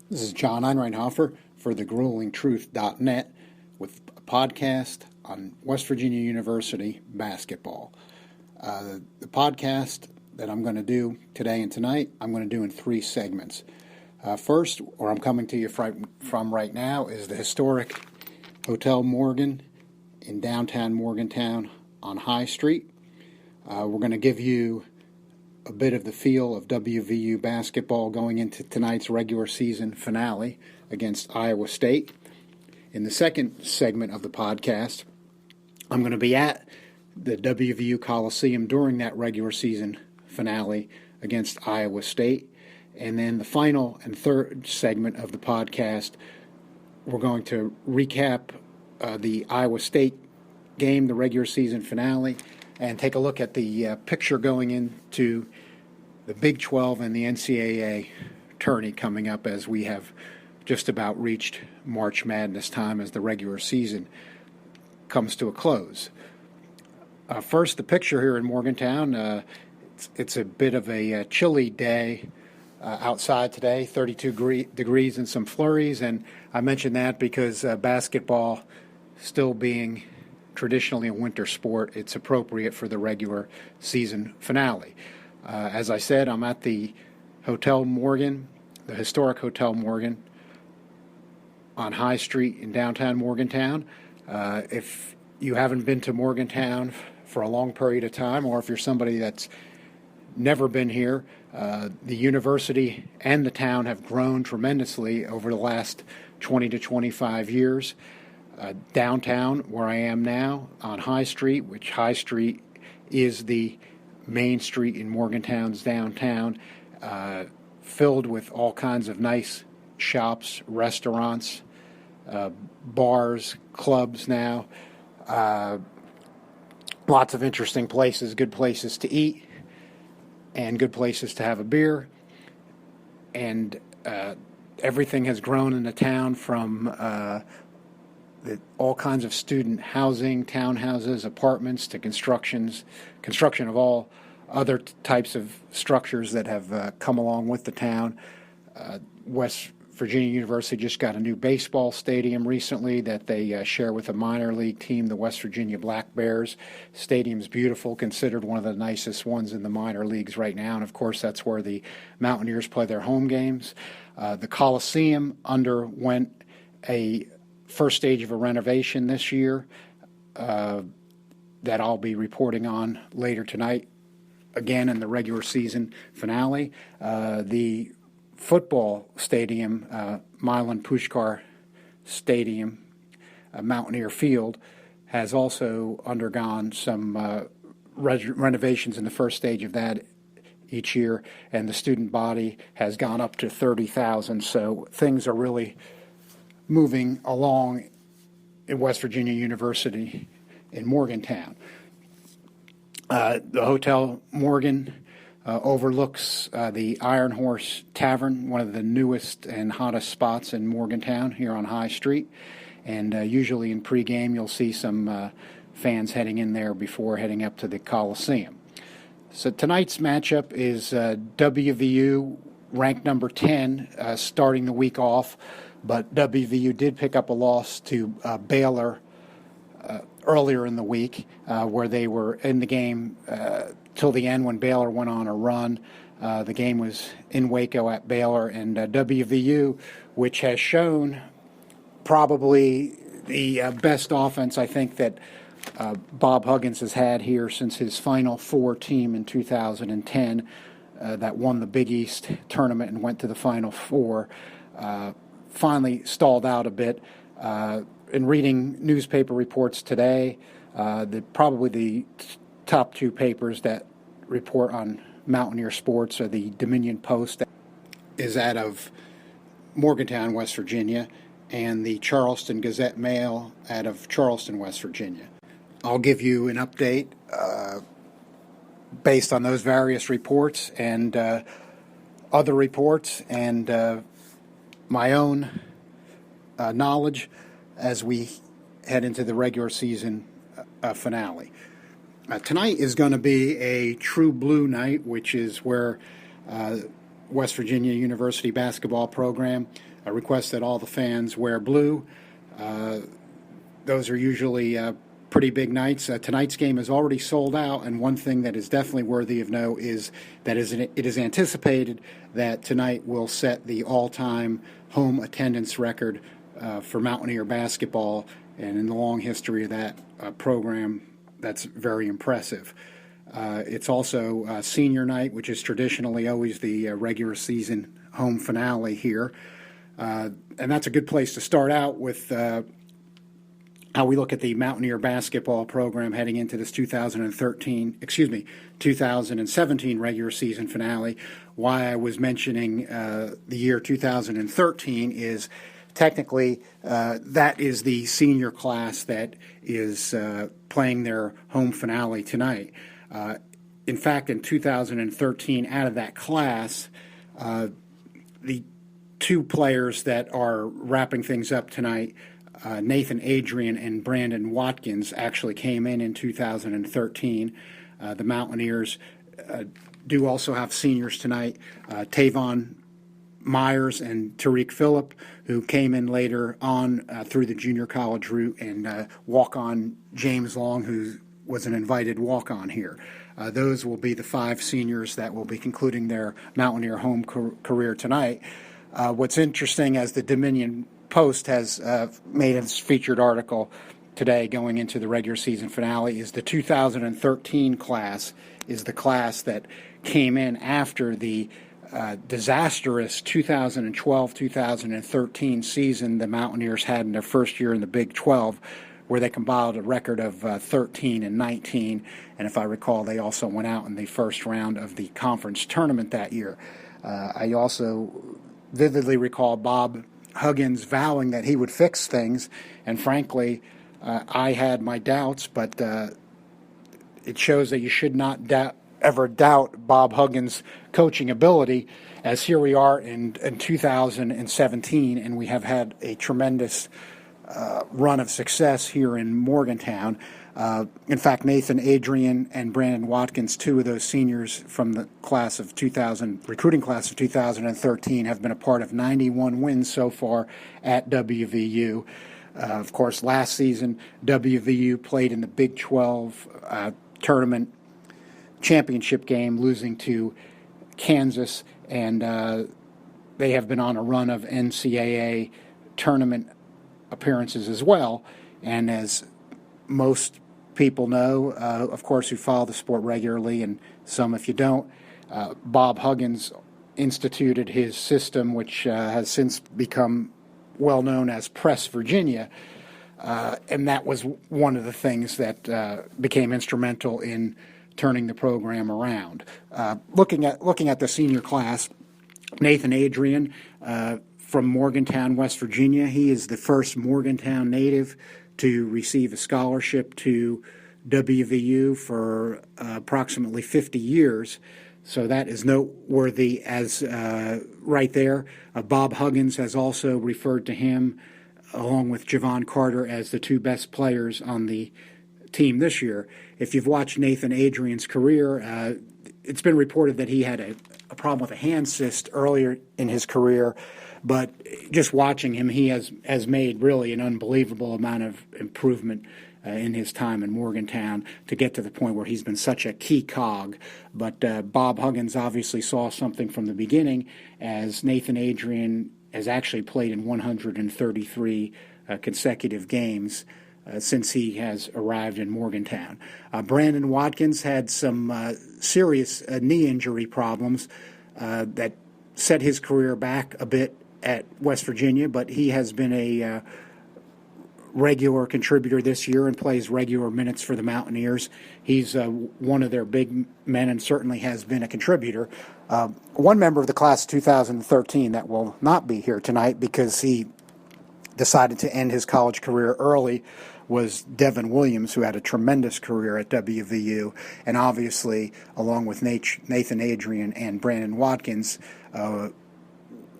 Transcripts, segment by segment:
This is John Einreinhofer for thegruelingtruth.net with a podcast on West Virginia University basketball. The podcast that I'm going to do today and tonight, I'm going to do in three segments. First, where I'm coming to you from right now, is the historic Hotel Morgan in downtown Morgantown on High Street. We're going to give you a bit of the feel of WVU basketball going into tonight's regular season finale against Iowa State. In the second segment of the podcast, I'm going to be at the WVU Coliseum during that regular season finale against Iowa State. And then the final and third segment of the podcast, we're going to recap the Iowa State game, the regular season finale, and take a look at the picture going into the Big 12 and the NCAA tourney coming up as we have just about reached March Madness time as the regular season comes to a close. First, the picture here in Morgantown. It's a bit of a chilly day outside today, 32 degrees and some flurries, and I mention that because basketball still being traditionally a winter sport, it's appropriate for the regular season finale. As I said, I'm at the Hotel Morgan, the historic Hotel Morgan on High Street in downtown Morgantown. If you haven't been to Morgantown for a long period of time, or if you're somebody that's never been here, the university and the town have grown tremendously over the last 20 to 25 years. Downtown, where I am now, on High Street, which High Street is the main street in Morgantown's downtown, filled with all kinds of nice shops, restaurants, bars, clubs now. Lots of interesting places, good places to eat, and good places to have a beer. And everything has grown in the town from all kinds of student housing, townhouses, apartments, to construction of all other types of structures that have come along with the town. West Virginia University just got a new baseball stadium recently that they share with a minor league team, the West Virginia Black Bears. Stadium's beautiful, considered one of the nicest ones in the minor leagues right now, and of course that's where the Mountaineers play their home games. The Coliseum underwent a first stage of a renovation this year that I'll be reporting on later tonight, again in the regular season finale. The football stadium, Milan Pushkar Stadium, Mountaineer Field, has also undergone some renovations in the first stage of that each year, and the student body has gone up to 30,000, so things are really moving along at West Virginia University in Morgantown. The Hotel Morgan overlooks the Iron Horse Tavern, one of the newest and hottest spots in Morgantown here on High Street. And usually in pregame you'll see some fans heading in there before heading up to the Coliseum. So tonight's matchup is WVU, ranked number 10, starting the week off. But WVU did pick up a loss to Baylor earlier in the week, where they were in the game till the end when Baylor went on a run. The game was in Waco at Baylor, and WVU, which has shown probably the best offense I think that Bob Huggins has had here since his Final Four team in 2010 that won the Big East tournament and went to the Final Four. Finally stalled out a bit. In reading newspaper reports today, probably the top two papers that report on Mountaineer sports are the Dominion Post, that is out of Morgantown, West Virginia, and the Charleston Gazette-Mail out of Charleston, West Virginia. I'll give you an update based on those various reports and other reports and my own knowledge as we head into the regular season finale. Tonight is going to be a true blue night, which is where West Virginia University basketball program. I request that all the fans wear blue. Those are usually pretty big nights. Tonight's game is already sold out, and one thing that is definitely worthy of note is that it is anticipated that tonight will set the all-time home attendance record for Mountaineer basketball, and in the long history of that program, that's very impressive. It's also senior night, which is traditionally always the regular season home finale here. And that's a good place to start out with how we look at the Mountaineer basketball program heading into this 2017 regular season finale. Why I was mentioning the year 2013 is technically that is the senior class that is playing their home finale tonight. In fact, in 2013, out of that class, the two players that are wrapping things up tonight, Nathan Adrian and Brandon Watkins, actually came in 2013. The Mountaineers do also have seniors tonight, Tavon Myers and Tariq Phillip, who came in later on through the junior college route, and walk-on James Long, who was an invited walk-on here. Those will be the five seniors that will be concluding their Mountaineer home career tonight. What's interesting, as the Dominion Post has made its featured article today going into the regular season finale, is the 2013 class is the class that came in after the disastrous 2012-2013 season the Mountaineers had in their first year in the Big 12, where they compiled a record of 13-19, and if I recall, they also went out in the first round of the conference tournament that year. I also vividly recall Bob Huggins vowing that he would fix things, and frankly, I had my doubts, but it shows that you should not ever doubt Bob Huggins' coaching ability, as here we are in 2017, and we have had a tremendous run of success here in Morgantown. In fact, Nathan Adrian and Brandon Watkins, two of those seniors from the recruiting class of 2013, have been a part of 91 wins so far at WVU. Of course, last season, WVU played in the Big 12 tournament championship game, losing to Kansas, and they have been on a run of NCAA tournament appearances as well. And as most people know, of course, who follow the sport regularly, and some if you don't, Bob Huggins instituted his system, which has since become well known as Press Virginia, and that was one of the things that became instrumental in turning the program around. Looking at the senior class, Nathan Adrian from Morgantown, West Virginia. He is the first Morgantown native to receive a scholarship to WVU for approximately 50 years. So that is noteworthy as right there. Bob Huggins has also referred to him, along with Javon Carter, as the two best players on the team this year. If you've watched Nathan Adrian's career, it's been reported that he had a problem with a hand cyst earlier in his career, but just watching him, he has made really an unbelievable amount of improvement in his time in Morgantown to get to the point where he's been such a key cog. But Bob Huggins obviously saw something from the beginning, as Nathan Adrian has actually played in 133 consecutive games since he has arrived in Morgantown. Brandon Watkins had some serious knee injury problems that set his career back a bit at West Virginia, but he has been a regular contributor this year and plays regular minutes for the Mountaineers. He's one of their big men and certainly has been a contributor. One member of the class of 2013 that will not be here tonight because he decided to end his college career early was Devin Williams, who had a tremendous career at WVU, and obviously, along with Nathan Adrian and Brandon Watkins,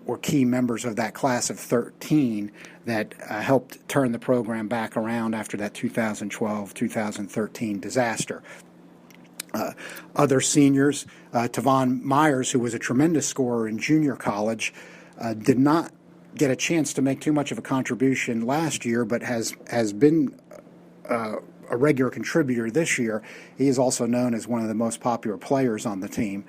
were key members of that class of 13 that helped turn the program back around after that 2012-2013 disaster. Other seniors, Tavon Myers, who was a tremendous scorer in junior college, did not get a chance to make too much of a contribution last year, but has been a regular contributor this year. He is also known as one of the most popular players on the team.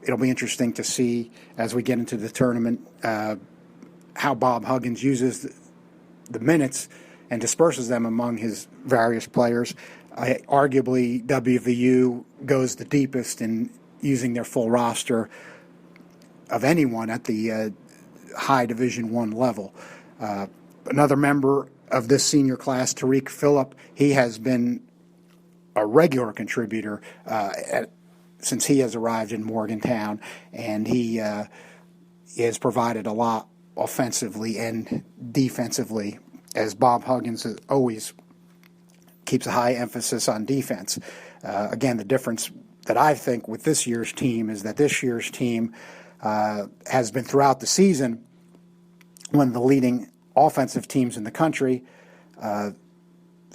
It'll be interesting to see as we get into the tournament how Bob Huggins uses the minutes and disperses them among his various players. Arguably, WVU goes the deepest in using their full roster of anyone at the high Division I level. Another member of this senior class, Tariq Phillip, he has been a regular contributor since he has arrived in Morgantown, and he has provided a lot offensively and defensively, as Bob Huggins always keeps a high emphasis on defense. Again, the difference that I think with this year's team is that this year's team has been throughout the season one of the leading offensive teams in the country.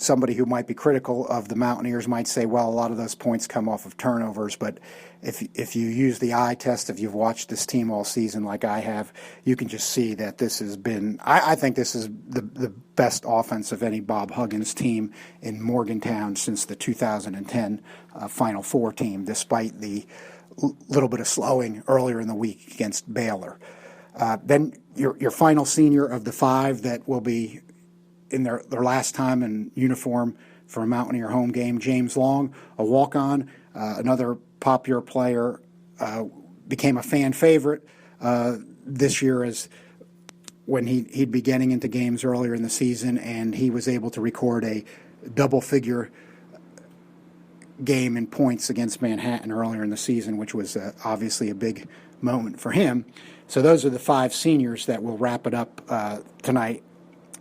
Somebody who might be critical of the Mountaineers might say, well, a lot of those points come off of turnovers, but if you use the eye test, if you've watched this team all season like I have, you can just see that this has been, I think this is the best offense of any Bob Huggins team in Morgantown since the 2010 Final Four team, despite the little bit of slowing earlier in the week against Baylor. Then your final senior of the five that will be in their last time in uniform for a Mountaineer home game, James Long, a walk-on, another popular player, became a fan favorite this year as when he'd be getting into games earlier in the season, and he was able to record a double-figure game in points against Manhattan earlier in the season, which was obviously a big moment for him. So those are the five seniors that will wrap it up tonight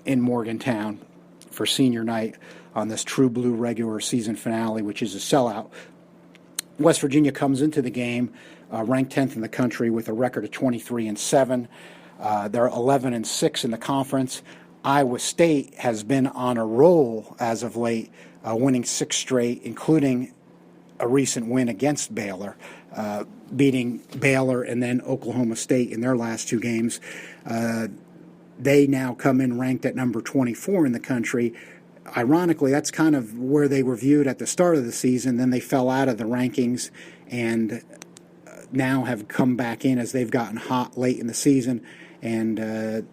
in Morgantown for senior night on this True Blue regular season finale, which is a sellout. West Virginia comes into the game ranked 10th in the country with a record of 23-7. They're 11-6 in the conference. Iowa State has been on a roll as of late, winning 6 straight, including a recent win against Baylor, beating Baylor and then Oklahoma State in their last 2 games. They now come in ranked at number 24 in the country. Ironically, that's kind of where they were viewed at the start of the season. Then they fell out of the rankings and now have come back in as they've gotten hot late in the season. And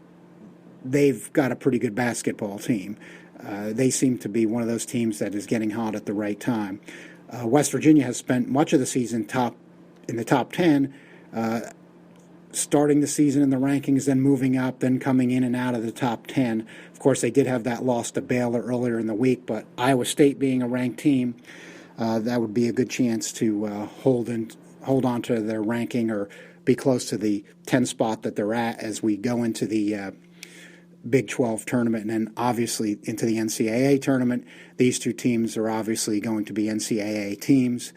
they've got a pretty good basketball team. They seem to be one of those teams that is getting hot at the right time. West Virginia has spent much of the season in the top 10, starting the season in the rankings, then moving up, then coming in and out of the top 10. Of course, they did have that loss to Baylor earlier in the week, but Iowa State being a ranked team, that would be a good chance to hold on to their ranking or be close to the 10 spot that they're at as we go into the Big 12 tournament and then obviously into the NCAA tournament. These two teams are obviously going to be NCAA teams.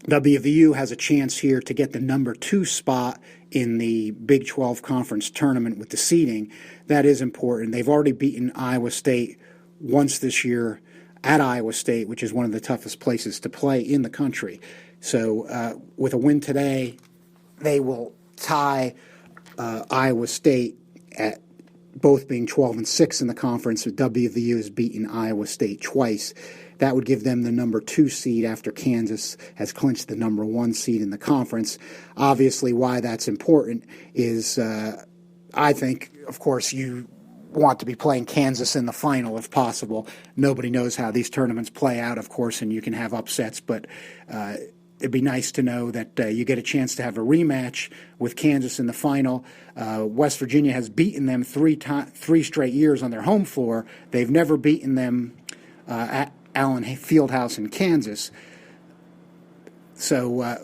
WVU has a chance here to get the number 2 spot in the Big 12 conference tournament with the seeding. That is important. They've already beaten Iowa State once this year at Iowa State, which is one of the toughest places to play in the country. So with a win today, they will tie Iowa State at both being 12-6 in the conference. WVU has beaten Iowa State twice. That would give them the number 2 seed after Kansas has clinched the number 1 seed in the conference. Obviously, why that's important is I think, of course, you want to be playing Kansas in the final if possible. Nobody knows how these tournaments play out, of course, and you can have upsets, but it'd be nice to know that you get a chance to have a rematch with Kansas in the final. West Virginia has beaten them 3 straight years on their home floor. They've never beaten them at Allen Fieldhouse in Kansas. So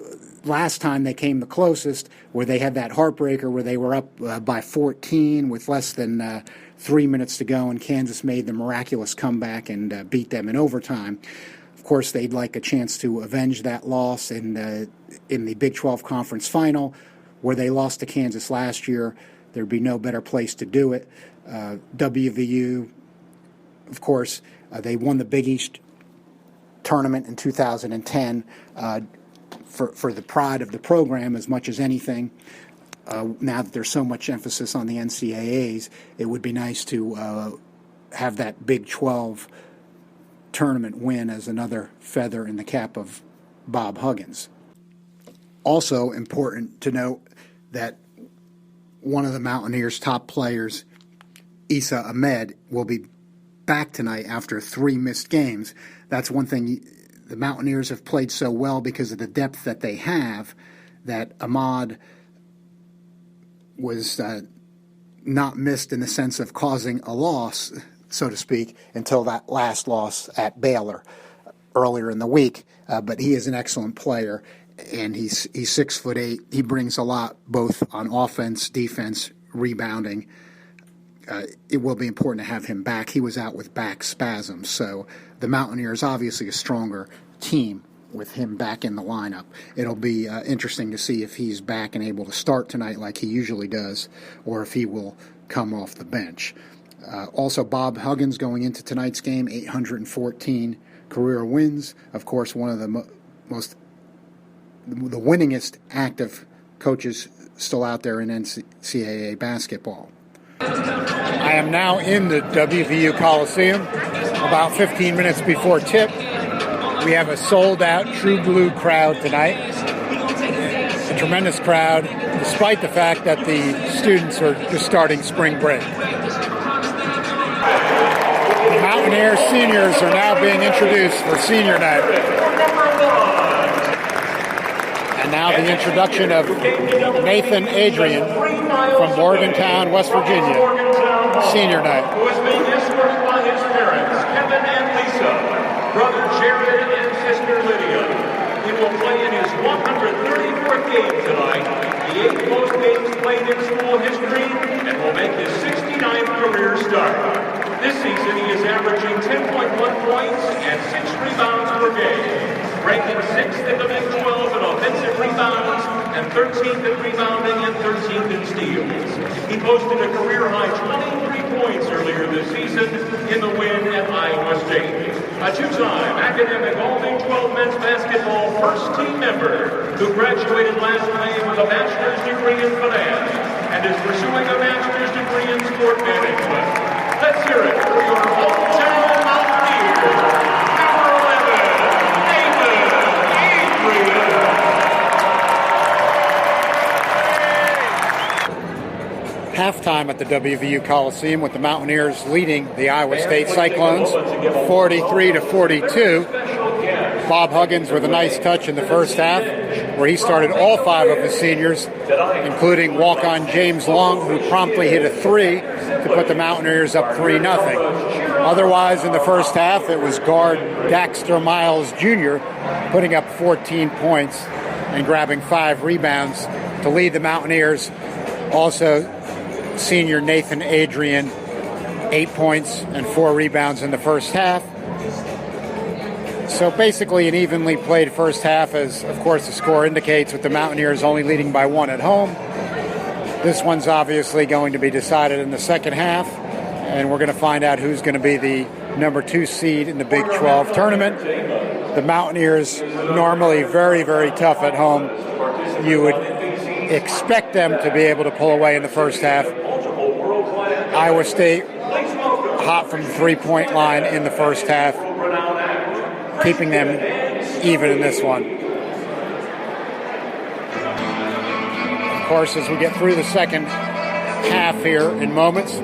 last time they came the closest, where they had that heartbreaker where they were up by 14 with less than 3 minutes to go, and Kansas made the miraculous comeback and beat them in overtime. Of course, they'd like a chance to avenge that loss in the Big 12 Conference Final, where they lost to Kansas last year. There'd be no better place to do it. WVU, of course, they won the Big East tournament in 2010 for the pride of the program as much as anything. Now that there's so much emphasis on the NCAAs, it would be nice to have that Big 12 tournament win as another feather in the cap of Bob Huggins. Also important to note that one of the Mountaineers' top players, Isa Ahmed, will be back tonight after 3 missed games. That's one thing. The Mountaineers have played so well because of the depth that they have, that Ahmad was not missed in the sense of causing a loss, so to speak, until that last loss at Baylor earlier in the week. But he is an excellent player, and he's 6'8". He brings a lot, both on offense, defense, rebounding. It will be important to have him back. He was out with back spasms, so the Mountaineers obviously a stronger team with him back in the lineup. It'll be interesting to see if he's back and able to start tonight like he usually does, or if he will come off the bench. Also, Bob Huggins going into tonight's game, 814 career wins. Of course, one of the the winningest active coaches still out there in NCAA basketball. I am now in the WVU Coliseum, about 15 minutes before tip. We have a sold-out True Blue crowd tonight. A tremendous crowd, despite the fact that the students are just starting spring break. The Mountaineer seniors are now being introduced for senior night. And now the introduction of Nathan Adrian from Morgantown, West Virginia, senior night. Who has made this work by his parents, Kevin and Lisa, brother Jared and sister Lydia. He will play in his 134th game tonight, the 8th most games played in school history, and will make his 69th career start. This season he is averaging 10.1 points and 6 rebounds per game, ranking 6th in the Big 12 in offensive rebounds and 13th in rebounding and 13th in steals. He posted a career-high 23 points earlier this season in the win at Iowa State. A two-time academic All-Big 12 men's basketball first-team member who graduated last May with a bachelor's degree in finance and is pursuing a master's degree in sport management. Let's hear it for your hometown Mountaineers, number 11, Nathan Adrian. Halftime at the WVU Coliseum with the Mountaineers leading the Iowa State Cyclones 43-42. Bob Huggins with a nice touch in the first half, where he started all 5 of the seniors, including walk-on James Long, who promptly hit a 3 to put the Mountaineers up 3-0. Otherwise, in the first half, it was guard Daxter Miles Jr. putting up 14 points and grabbing 5 rebounds to lead the Mountaineers. Also, senior Nathan Adrian, 8 points and 4 rebounds in the first half. So basically an evenly played first half, as of course the score indicates, with the Mountaineers only leading by 1 at home. This one's obviously going to be decided in the second half, and we're going to find out who's going to be the number 2 seed in the Big 12 tournament. The Mountaineers, normally very, very tough at home. You would expect them to be able to pull away in the first half. Iowa State hot from the three-point line in the first half, keeping them even in this one. Of course, as we get through the second half here in moments,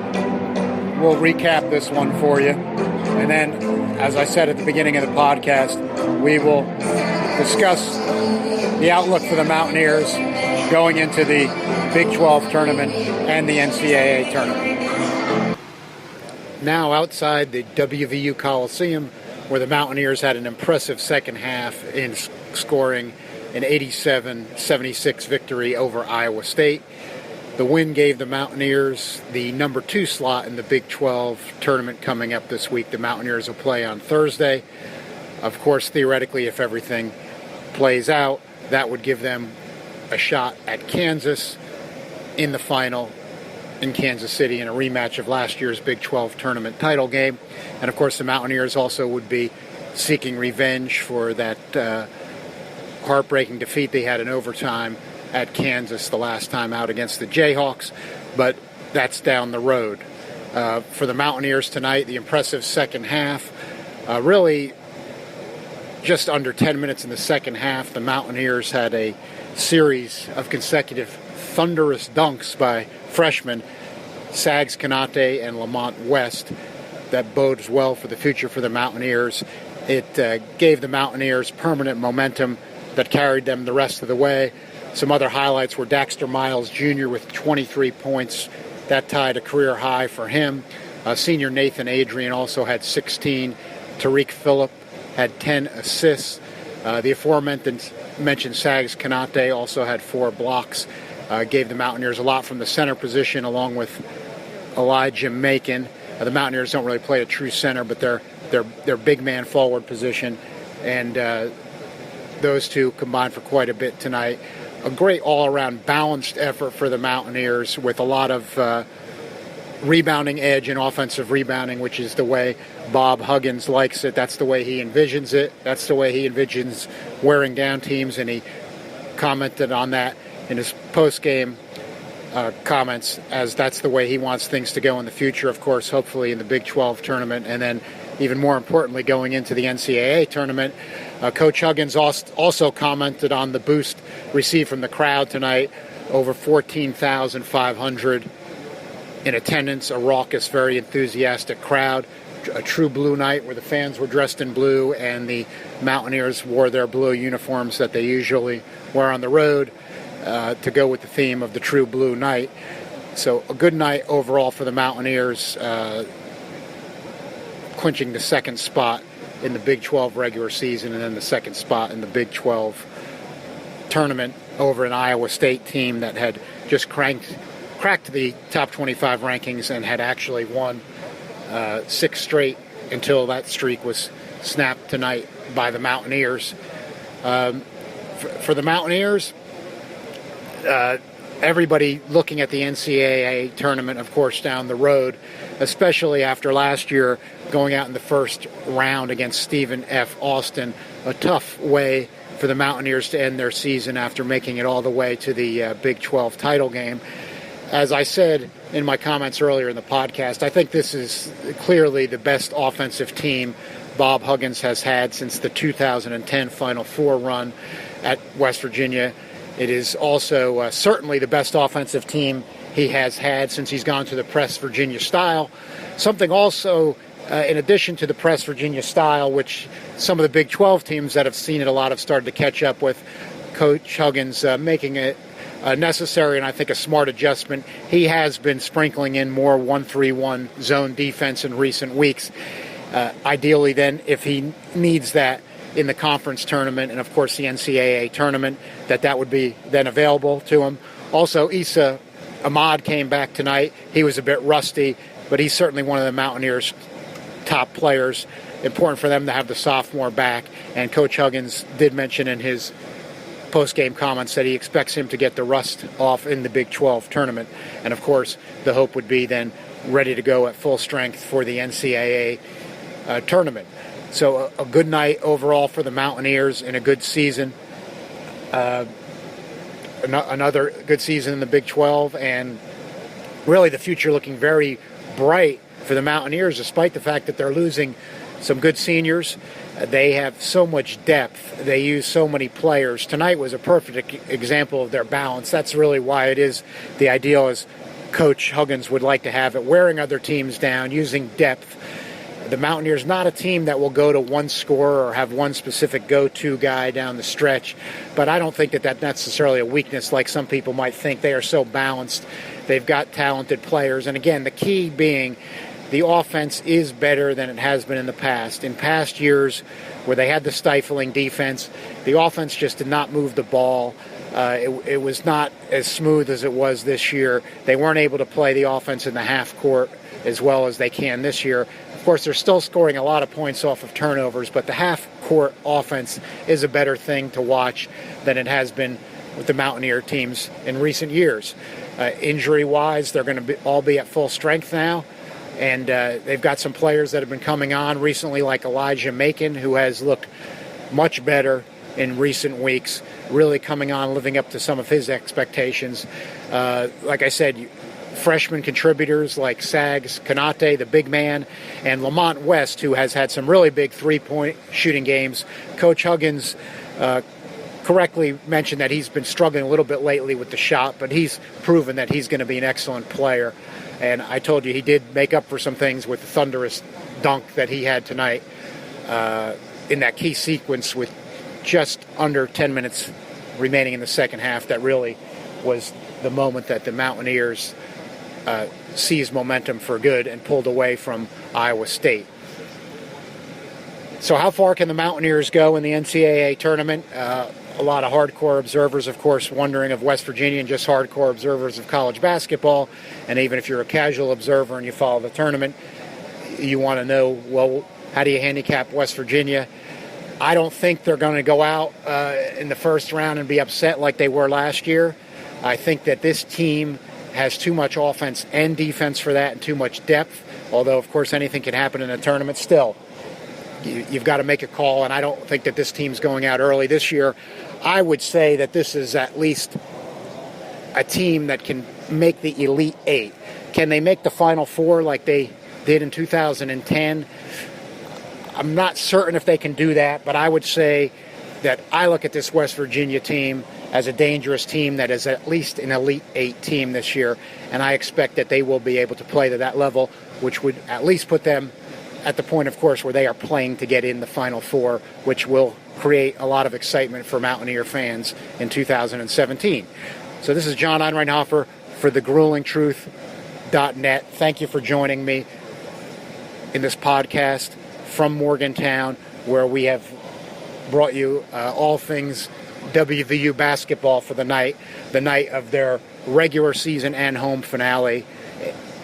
we'll recap this one for you. And then, as I said at the beginning of the podcast, we will discuss the outlook for the Mountaineers going into the Big 12 tournament and the NCAA tournament. Now outside the WVU Coliseum, where the Mountaineers had an impressive second half in scoring an 87-76 victory over Iowa State. The win gave the Mountaineers the number 2 slot in the Big 12 tournament coming up this week. The Mountaineers will play on Thursday. Of course, theoretically, if everything plays out, that would give them a shot at Kansas in the final in Kansas City in a rematch of last year's Big 12 tournament title game. And of course, the Mountaineers also would be seeking revenge for that heartbreaking defeat they had in overtime at Kansas the last time out against the Jayhawks, but that's down the road. For the Mountaineers tonight, the impressive second half, really just under 10 minutes in the second half, the Mountaineers had a series of consecutive thunderous dunks by freshmen Sags Kanate and Lamont West that bodes well for the future for the Mountaineers. It gave the Mountaineers permanent momentum that carried them the rest of the way. Some other highlights were Daxter Miles Jr. with 23 points. That tied a career high for him. Senior Nathan Adrian also had 16. Tariq Phillip had 10 assists. The aforementioned Sags Kanate also had 4 blocks. Gave the Mountaineers a lot from the center position along with Elijah Macon. The Mountaineers don't really play a true center, but they're big man forward position. And those two combined for quite a bit tonight. A great all-around balanced effort for the Mountaineers with a lot of rebounding edge and offensive rebounding, which is the way Bob Huggins likes it. That's the way he envisions it. That's the way he envisions wearing down teams, and he commented on that in his post-game comments, as that's the way he wants things to go in the future, of course, hopefully in the Big 12 tournament, and then even more importantly going into the NCAA tournament. Coach Huggins also commented on the boost received from the crowd tonight. Over 14,500 in attendance, a raucous, very enthusiastic crowd. A true blue night where the fans were dressed in blue and the Mountaineers wore their blue uniforms that they usually wear on the road to go with the theme of the true blue night. So a good night overall for the Mountaineers, clinching the second spot in the Big 12 regular season and then the second spot in the Big 12 tournament over an Iowa State team that had just cracked the top 25 rankings and had actually won 6 straight until that streak was snapped tonight by the Mountaineers. For the Mountaineers, everybody looking at the NCAA tournament, of course, down the road, especially after last year going out in the first round against Stephen F. Austin, a tough way for the Mountaineers to end their season after making it all the way to the Big 12 title game. As I said in my comments earlier in the podcast, I think this is clearly the best offensive team Bob Huggins has had since the 2010 Final Four run at West Virginia. It is also certainly the best offensive team he has had since he's gone to the Press Virginia style. Something also, in addition to the Press Virginia style, which some of the Big 12 teams that have seen it a lot have started to catch up with, Coach Huggins making it necessary and I think a smart adjustment. He has been sprinkling in more 1-3-1 zone defense in recent weeks. Ideally then, if he needs that in the conference tournament and of course the NCAA tournament, that would be then available to him. Also, Issa Ahmad came back tonight. He was a bit rusty, but he's certainly one of the Mountaineers' top players. Important for them to have the sophomore back, and Coach Huggins did mention in his post-game comments that he expects him to get the rust off in the Big 12 tournament. And of course, the hope would be then ready to go at full strength for the NCAA tournament. So a good night overall for the Mountaineers and a good season. Another good season in the Big 12, and really the future looking very bright for the Mountaineers, despite the fact that they're losing some good seniors. They have so much depth. They use so many players. Tonight was a perfect example of their balance. That's really why it is the ideal as Coach Huggins would like to have it, wearing other teams down, using depth. The Mountaineers not a team that will go to one scorer or have one specific go-to guy down the stretch, but I don't think that that's necessarily a weakness like some people might think. They are so balanced. They've got talented players, and again, the key being the offense is better than it has been in the past. In past years where they had the stifling defense, the offense just did not move the ball. It was not as smooth as it was this year. They weren't able to play the offense in the half court as well as they can this year. Of course, they're still scoring a lot of points off of turnovers, but the half-court offense is a better thing to watch than it has been with the Mountaineer teams in recent years. Injury-wise, they're going to all be at full strength now. And they've got some players that have been coming on recently, like Elijah Macon, who has looked much better in recent weeks, really coming on, living up to some of his expectations. Like I said, freshman contributors like Sags Kanate, the big man, and Lamont West, who has had some really big three-point shooting games. Coach Huggins correctly mentioned that he's been struggling a little bit lately with the shot, but he's proven that he's going to be an excellent player. And I told you he did make up for some things with the thunderous dunk that he had tonight in that key sequence with just under 10 minutes remaining in the second half. That really was the moment that the Mountaineers seized momentum for good and pulled away from Iowa State. So how far can the Mountaineers go in the NCAA tournament? A lot of hardcore observers, of course, wondering of West Virginia, and just hardcore observers of college basketball. And even if you're a casual observer and you follow the tournament, you want to know, well, how do you handicap West Virginia? I don't think they're going to go out in the first round and be upset like they were last year. I think that this team has too much offense and defense for that, and too much depth. Although, of course, anything can happen in a tournament still. You've got to make a call, and I don't think that this team's going out early this year. I would say that this is at least a team that can make the Elite Eight. Can they make the Final Four like they did in 2010? I'm not certain if they can do that, but I would say that I look at this West Virginia team as a dangerous team that is at least an Elite Eight team this year, and I expect that they will be able to play to that level, which would at least put them at the point, of course, where they are playing to get in the Final Four, which will create a lot of excitement for Mountaineer fans in 2017. So this is John Einreinhofer for thegruelingtruth.net. Thank you for joining me in this podcast from Morgantown, where we have brought you all things WVU basketball for the night of their regular season and home finale,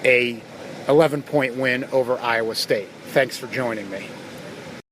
a 11-point win over Iowa State. Thanks for joining me.